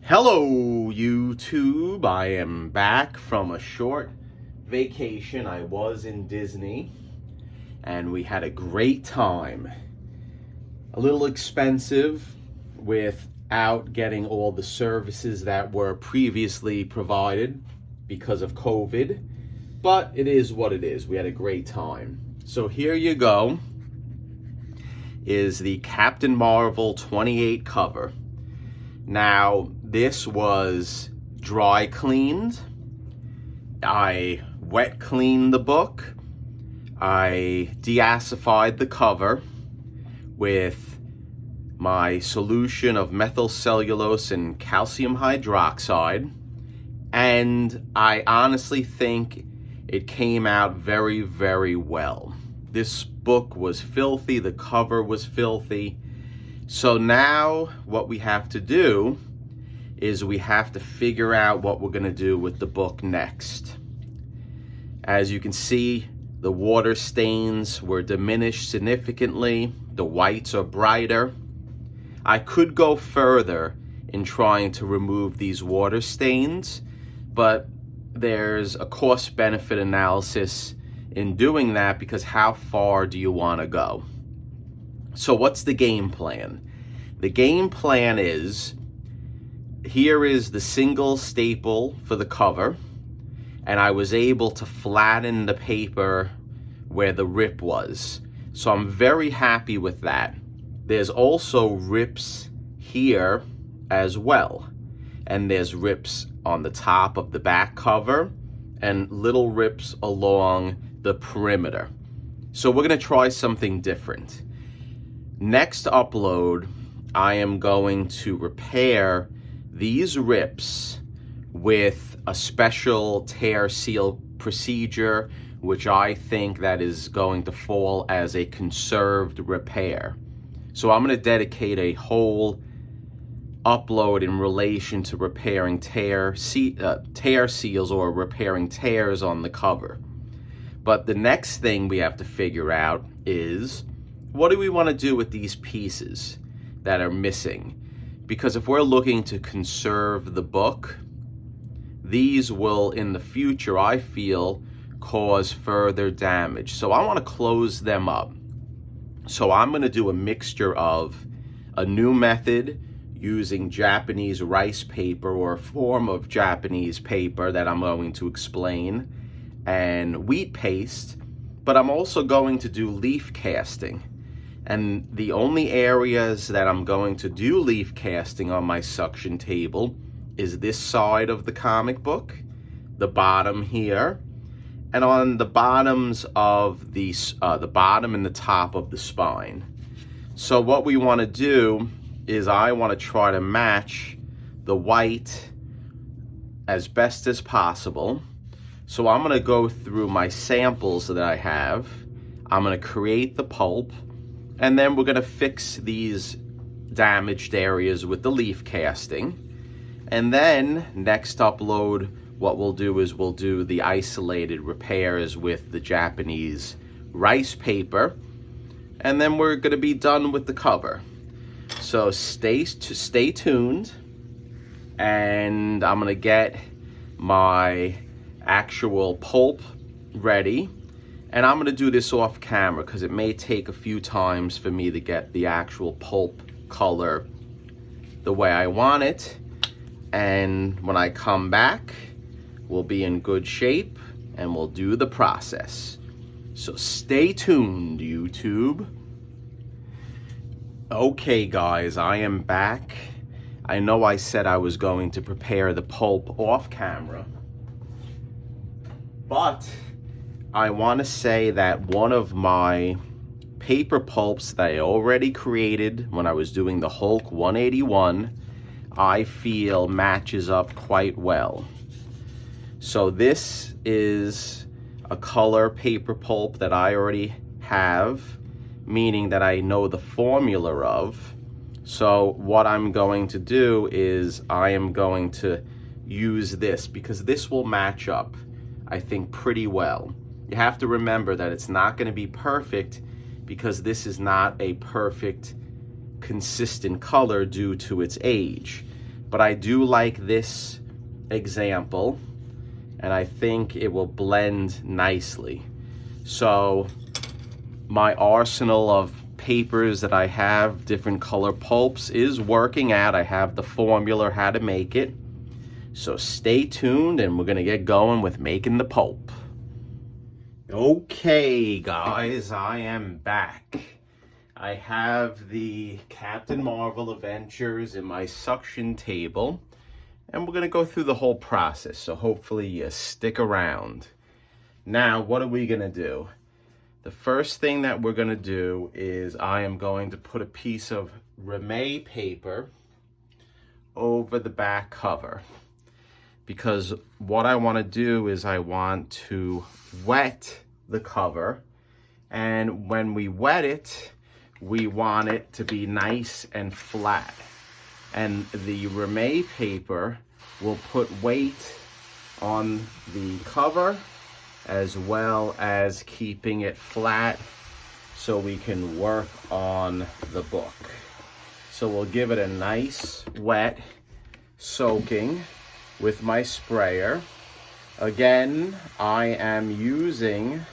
Hello YouTube, I am back from a short vacation. I was in Disney and we had a great time. A little expensive without getting all the services that were previously provided because of COVID, but it is what it is. We had a great time. So here you go is the Captain Marvel 28 cover. Now, this was dry cleaned. I wet cleaned the book. I deacidified the cover with my solution of methyl cellulose and calcium hydroxide. And I honestly think it came out very, very well. This book was filthy. The cover was filthy. So now what we have to do is we have to figure out what we're going to do with the book next. As you can see, the water stains were diminished significantly. The whites are brighter. I could go further in trying to remove these water stains, but there's a cost-benefit analysis in doing that because how far do you want to go? So what's the game plan? The game plan is, here is the single staple for the cover, and I was able to flatten the paper where the rip was. So I'm very happy with that. There's also rips here as well. And there's rips on the top of the back cover and little rips along the perimeter. So we're gonna try something different. Next upload, I am going to repair these rips with a special tear seal procedure, which I think that is going to fall as a conserved repair. So I'm going to dedicate a whole upload in relation to repairing tear seals or repairing tears on the cover. But the next thing we have to figure out is, what do we want to do with these pieces that are missing? Because if we're looking to conserve the book, these will in the future, I feel, cause further damage. So I want to close them up. So I'm going to do a mixture of a new method using Japanese rice paper, or a form of Japanese paper that I'm going to explain, and wheat paste, but I'm also going to do leaf casting. And the only areas that I'm going to do leaf casting on my suction table is this side of the comic book, the bottom here, and on the bottoms of the bottom and the top of the spine. So what we want to do is I want to try to match the white as best as possible. So I'm going to go through my samples that I have. I'm going to create the pulp. And then we're going to fix these damaged areas with the leaf casting. And then next upload, what we'll do is we'll do the isolated repairs with the Japanese rice paper. And then we're going to be done with the cover. So stay tuned. And I'm going to get my actual pulp ready. And I'm going to do this off camera because it may take a few times for me to get the actual pulp color the way I want it. And when I come back, we'll be in good shape and we'll do the process. So stay tuned, YouTube. Okay, guys, I am back. I know I said I was going to prepare the pulp off camera, but I want to say that one of my paper pulps that I already created when I was doing the Hulk 181, I feel matches up quite well. So this is a color paper pulp that I already have, meaning that I know the formula of. So what I'm going to do is I am going to use this because this will match up, I think, pretty well. You have to remember that it's not going to be perfect because this is not a perfect consistent color due to its age. but I do like this example, and I think it will blend nicely. So my arsenal of papers that I have, different color pulps, is working out. I have the formula how to make it. So stay tuned and we're gonna get going with making the pulp. Okay guys, I am back. I have the Captain Marvel Adventures in my suction table, and we're gonna go through the whole process, so hopefully you stick around. Now, what are we gonna do? The first thing that we're gonna do is I am going to put a piece of Rimet paper over the back cover, because what I wanna do is I want to wet the cover, and when we wet it, we want it to be nice and flat. And the Rimet paper will put weight on the cover as well as keeping it flat so we can work on the book. So we'll give it a nice wet soaking with my sprayer. Again, I am using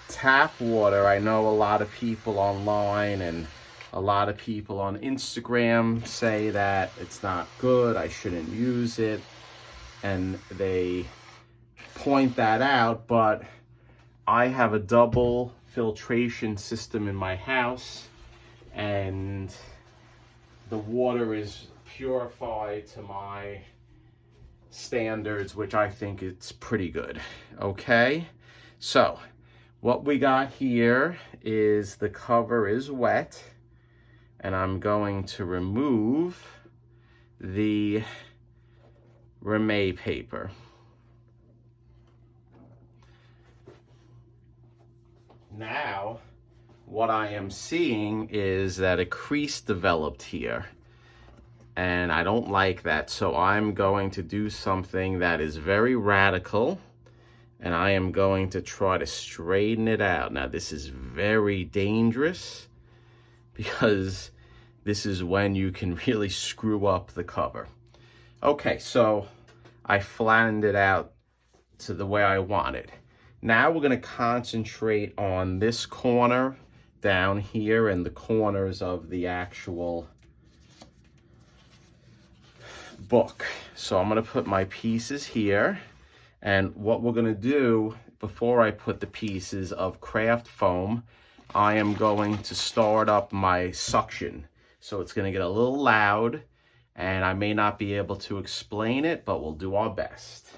tap water. I know a lot of people online and a lot of people on Instagram say that it's not good, I shouldn't use it, and they point that out, but I have a double filtration system in my house, and the water is purified to my standards, which I think it's pretty good. Okay, so what we got here is the cover is wet, and I'm going to remove the Rimet paper. Now, what I am seeing is that a crease developed here, and I don't like that, so I'm going to do something that is very radical, and I am going to try to straighten it out. Now, this is very dangerous because this is when you can really screw up the cover. Okay, so I flattened it out to the way I want it. Now we're gonna concentrate on this corner down here and the corners of the actual book. So I'm gonna put my pieces here, and what we're gonna do before I put the pieces of craft foam, I am going to start up my suction. So it's gonna get a little loud, and I may not be able to explain it, but we'll do our best.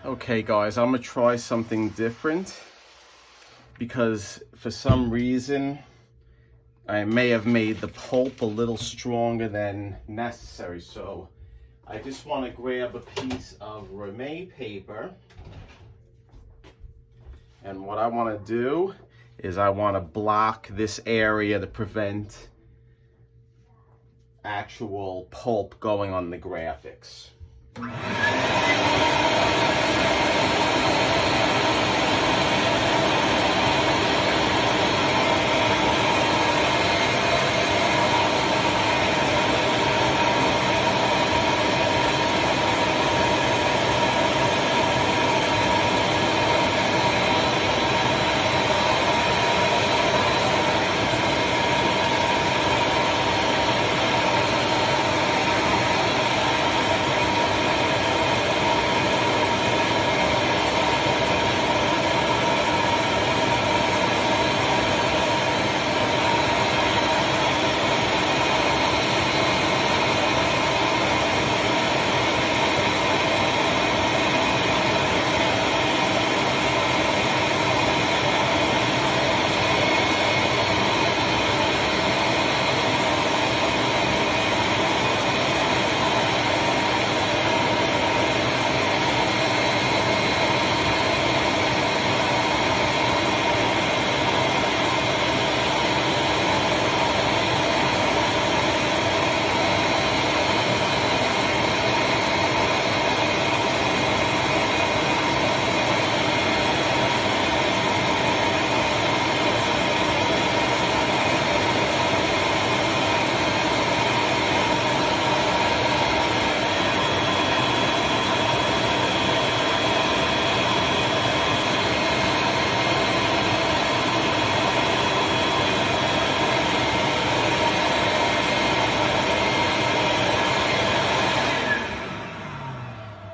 Okay guys, I'm gonna try something different because for some reason I may have made the pulp a little stronger than necessary. So I just want to grab a piece of Rimet paper, and what I want to do is I want to block this area to prevent actual pulp going on the graphics.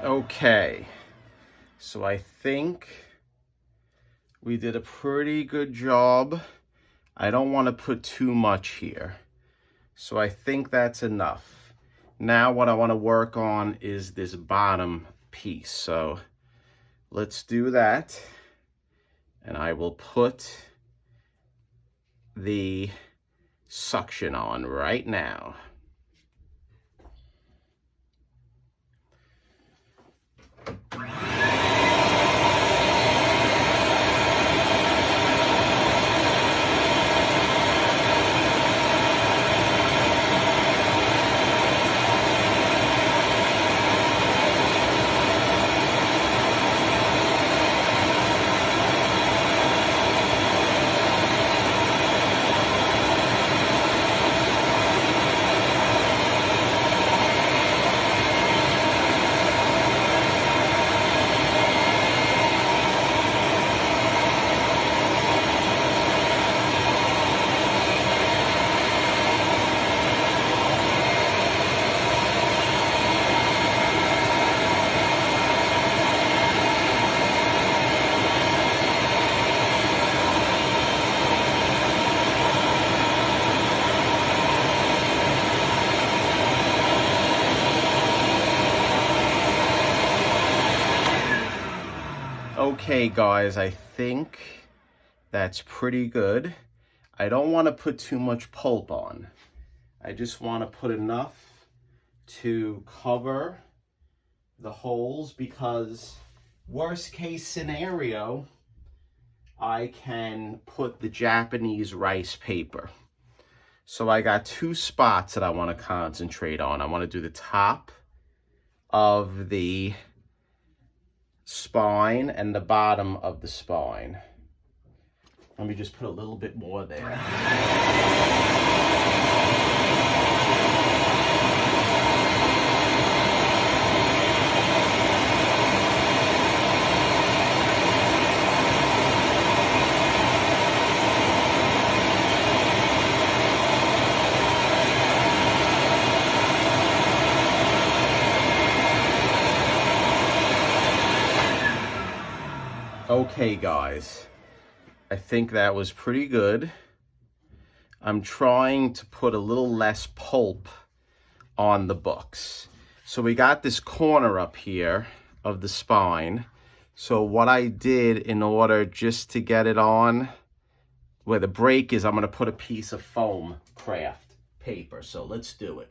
Okay, so I think we did a pretty good job. I don't want to put too much here, so I think that's enough. Now what I want to work on is this bottom piece, so let's do that. And I will put the suction on right now. Okay guys, I think that's pretty good. I don't want to put too much pulp on. I just want to put enough to cover the holes, because worst case scenario, I can put the Japanese rice paper. So I got two spots that I want to concentrate on. I want to do the top of the spine and the bottom of the spine. Let me just put a little bit more there. Okay guys, I think that was pretty good. I'm trying to put a little less pulp on the books. So we got this corner up here of the spine. So what I did, in order just to get it on where the break is, I'm going to put a piece of foam craft paper. So let's do it.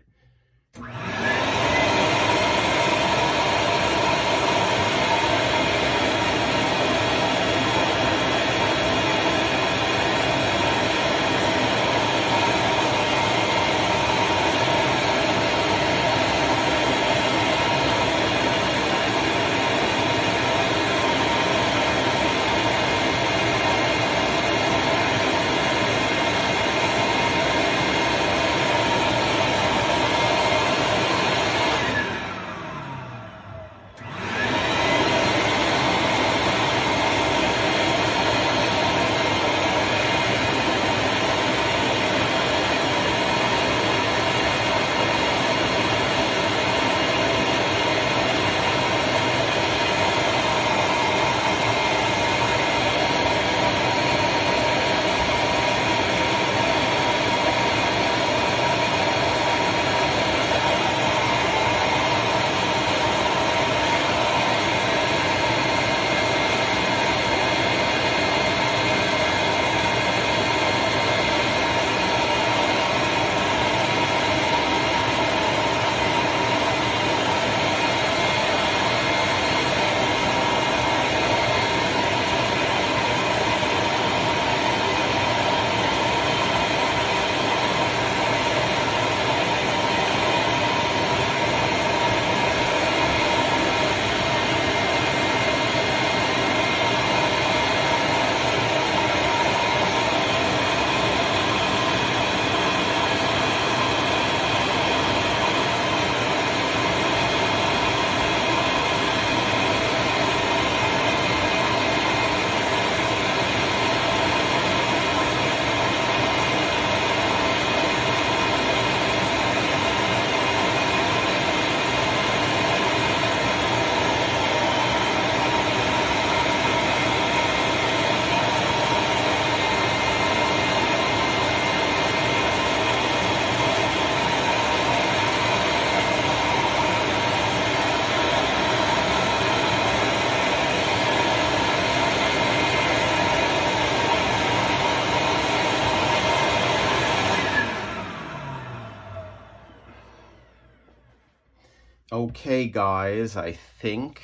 Okay, guys, I think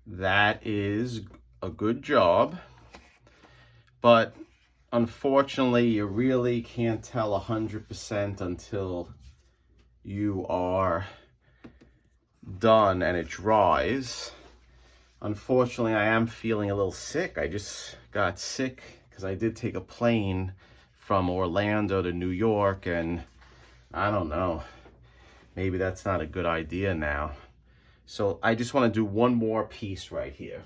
that is a good job, but unfortunately, you really can't tell 100% until you are done and it dries. Unfortunately, I am feeling a little sick. I just got sick because I did take a plane from Orlando to New York, and I don't know, maybe that's not a good idea now. So I just want to do one more piece right here.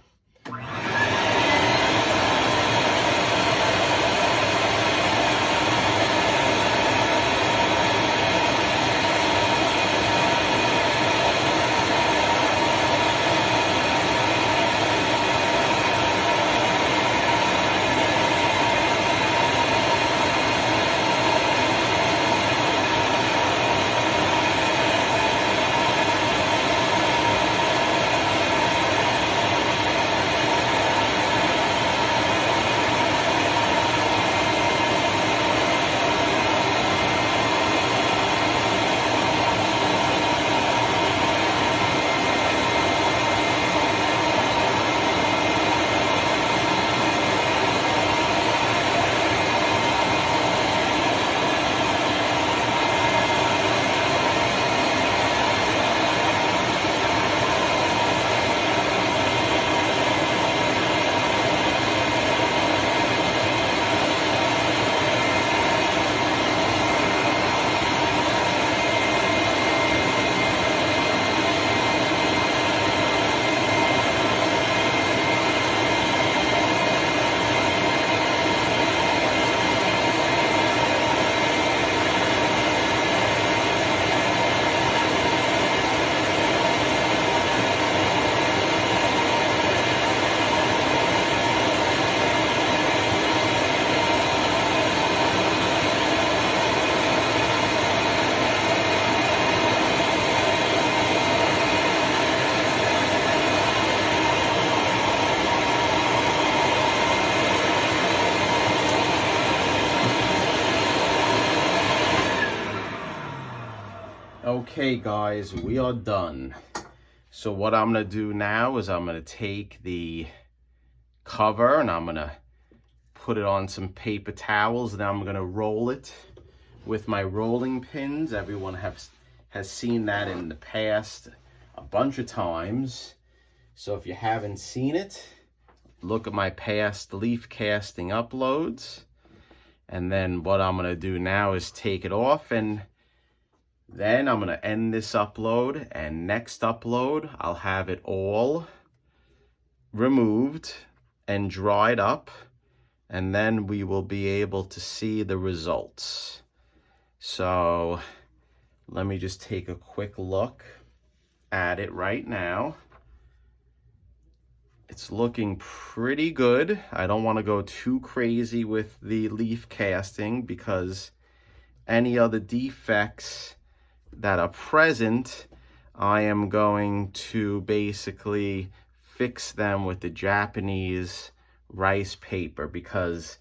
Okay, guys, we are done. So what I'm gonna do now is I'm gonna take the cover and I'm gonna put it on some paper towels, and I'm gonna roll it with my rolling pins. Everyone has seen that in the past a bunch of times. So if you haven't seen it, look at my past leaf casting uploads. And then what I'm gonna do now is take it off, and then I'm gonna end this upload, and next upload, I'll have it all removed and dried up, and then we will be able to see the results. So let me just take a quick look at it right now. It's looking pretty good. I don't want to go too crazy with the leaf casting because any other defects that are present, I am going to basically fix them with the Japanese rice paper because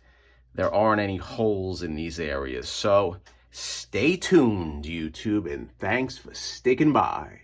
there aren't any holes in these areas. So stay tuned, YouTube, and thanks for sticking by.